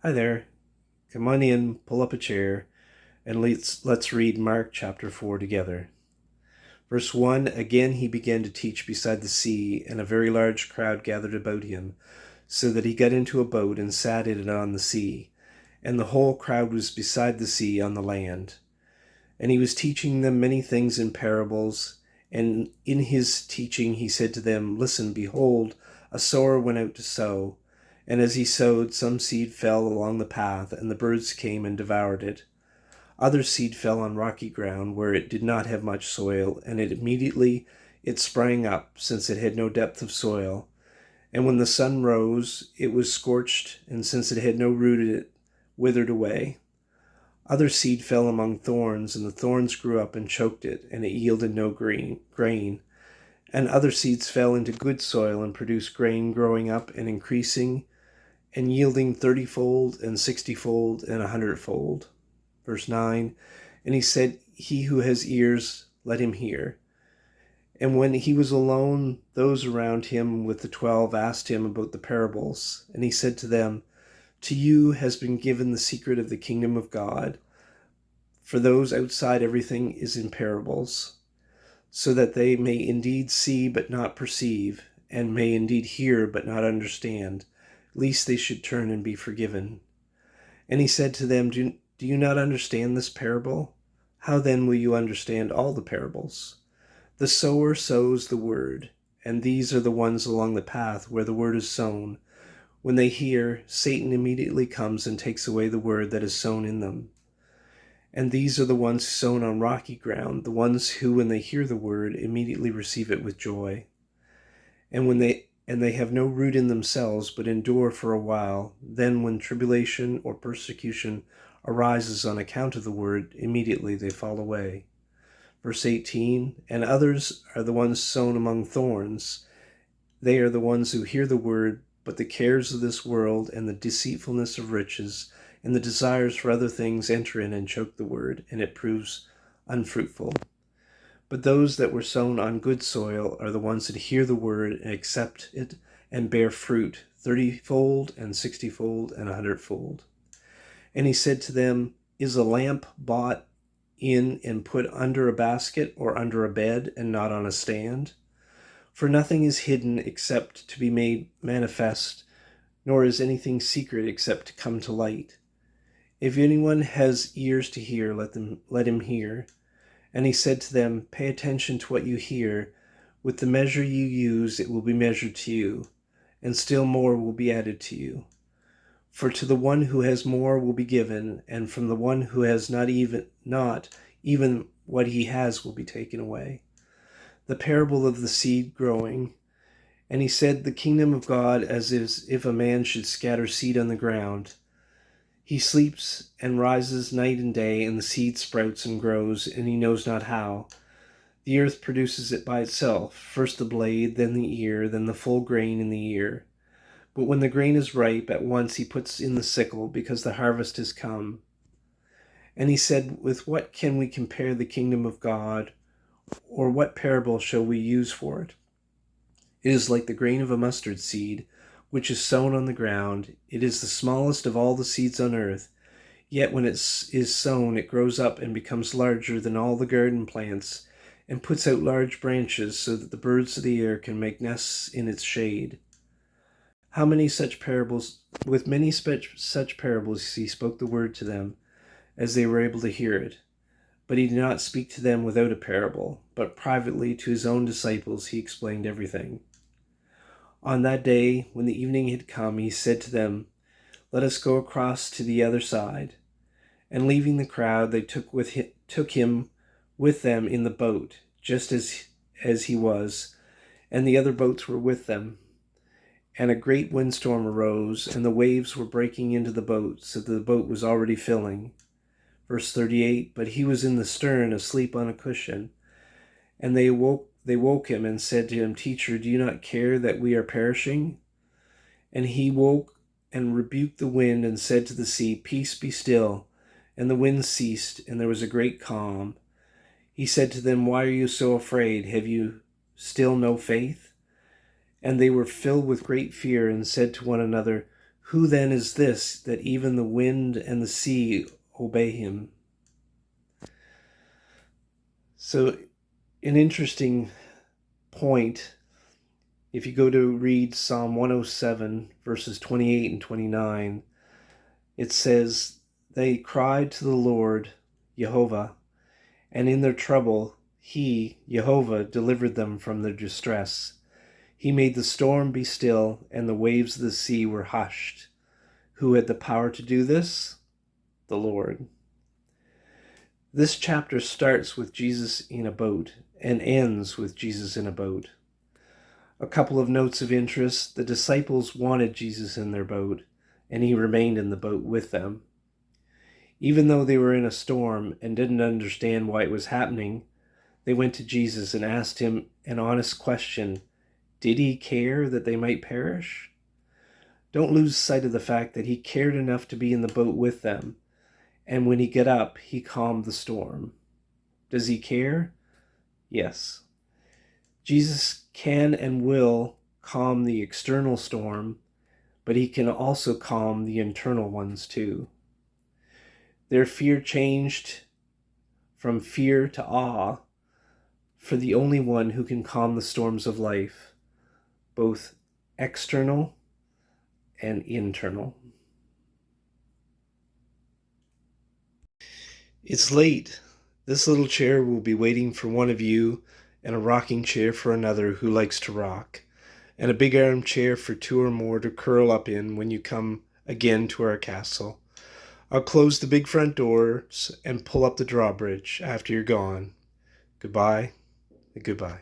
Hi there. Come on in, pull up a chair, and let's read Mark chapter 4 together. Verse 1, again he began to teach beside the sea, and a very large crowd gathered about him, so that he got into a boat and sat in it on the sea, and the whole crowd was beside the sea on the land. And he was teaching them many things in parables, and in his teaching he said to them, Listen, behold, a sower went out to sow. And as he sowed, some seed fell along the path, and the birds came and devoured it. Other seed fell on rocky ground, where it did not have much soil, and it sprang up, since it had no depth of soil. And when the sun rose, it was scorched, and since it had no root, it withered away. Other seed fell among thorns, and the thorns grew up and choked it, and it yielded no grain. And other seeds fell into good soil and produced grain, growing up and increasing, and yielding 30-fold and 60-fold and 100-fold. Verse 9, and he said, He who has ears, let him hear. And when he was alone, those around him with the 12 asked him about the parables. And he said to them, To you has been given the secret of the kingdom of God. For those outside, everything is in parables, so that they may indeed see but not perceive, and may indeed hear but not understand, lest they should turn and be forgiven. And he said to them, Do you not understand this parable? How then will you understand all the parables? The sower sows the word, and these are the ones along the path where the word is sown. When they hear, Satan immediately comes and takes away the word that is sown in them. And these are the ones sown on rocky ground, the ones who, when they hear the word, immediately receive it with joy. And they have no root in themselves, but endure for a while. Then when tribulation or persecution arises on account of the word, immediately they fall away. Verse 18, and others are the ones sown among thorns. They are the ones who hear the word, but the cares of this world and the deceitfulness of riches and the desires for other things enter in and choke the word, and it proves unfruitful. But those that were sown on good soil are the ones that hear the word and accept it and bear fruit, 30-fold and 60-fold and 100-fold. And he said to them, Is a lamp bought in and put under a basket or under a bed and not on a stand? For nothing is hidden except to be made manifest, nor is anything secret except to come to light. If anyone has ears to hear, let him hear. And he said to them, Pay attention to what you hear. With the measure you use, it will be measured to you, and still more will be added to you. For to the one who has more will be given, and from the one who has not even what he has will be taken away. The parable of the seed growing. And he said, The kingdom of God as if a man should scatter seed on the ground. He sleeps and rises night and day, and the seed sprouts and grows, and he knows not how. The earth produces it by itself, first the blade, then the ear, then the full grain in the ear. But when the grain is ripe, at once he puts in the sickle, because the harvest has come. And he said, With what can we compare the kingdom of God, or what parable shall we use for it? It is like the grain of a mustard seed, which is sown on the ground. It is the smallest of all the seeds on earth. Yet when it is sown, it grows up and becomes larger than all the garden plants, and puts out large branches so that the birds of the air can make nests in its shade. With many such parables he spoke the word to them, as they were able to hear it. But he did not speak to them without a parable, but privately to his own disciples he explained everything. On that day, when the evening had come, he said to them, Let us go across to the other side. And leaving the crowd, they took him with them in the boat, just as he was, and the other boats were with them. And a great windstorm arose, and the waves were breaking into the boat, so that the boat was already filling. Verse 38, But he was in the stern, asleep on a cushion. And they woke him and said to him, Teacher, do you not care that we are perishing? And he woke and rebuked the wind and said to the sea, Peace, be still. And the wind ceased, and there was a great calm. He said to them, Why are you so afraid? Have you still no faith? And they were filled with great fear and said to one another, Who then is this that even the wind and the sea obey him? So, an interesting point, if you go to read Psalm 107, verses 28 and 29, it says, "They cried to the Lord, Jehovah, and in their trouble, he, Jehovah, delivered them from their distress. He made the storm be still, and the waves of the sea were hushed. Who had the power to do this? The Lord." This chapter starts with Jesus in a boat and ends with Jesus in a boat. A couple of notes of interest: the disciples wanted Jesus in their boat, and he remained in the boat with them. Even though they were in a storm and didn't understand why it was happening, they went to Jesus and asked him an honest question. Did he care that they might perish? Don't lose sight of the fact that he cared enough to be in the boat with them, and when he got up, he calmed the storm. Does he care? Yes. Jesus can and will calm the external storm, but he can also calm the internal ones too. Their fear changed from fear to awe for the only one who can calm the storms of life, both external and internal. It's late. This little chair will be waiting for one of you, and a rocking chair for another who likes to rock, and a big armchair for two or more to curl up in when you come again to our castle. I'll close the big front doors and pull up the drawbridge after you're gone. Goodbye, and goodbye.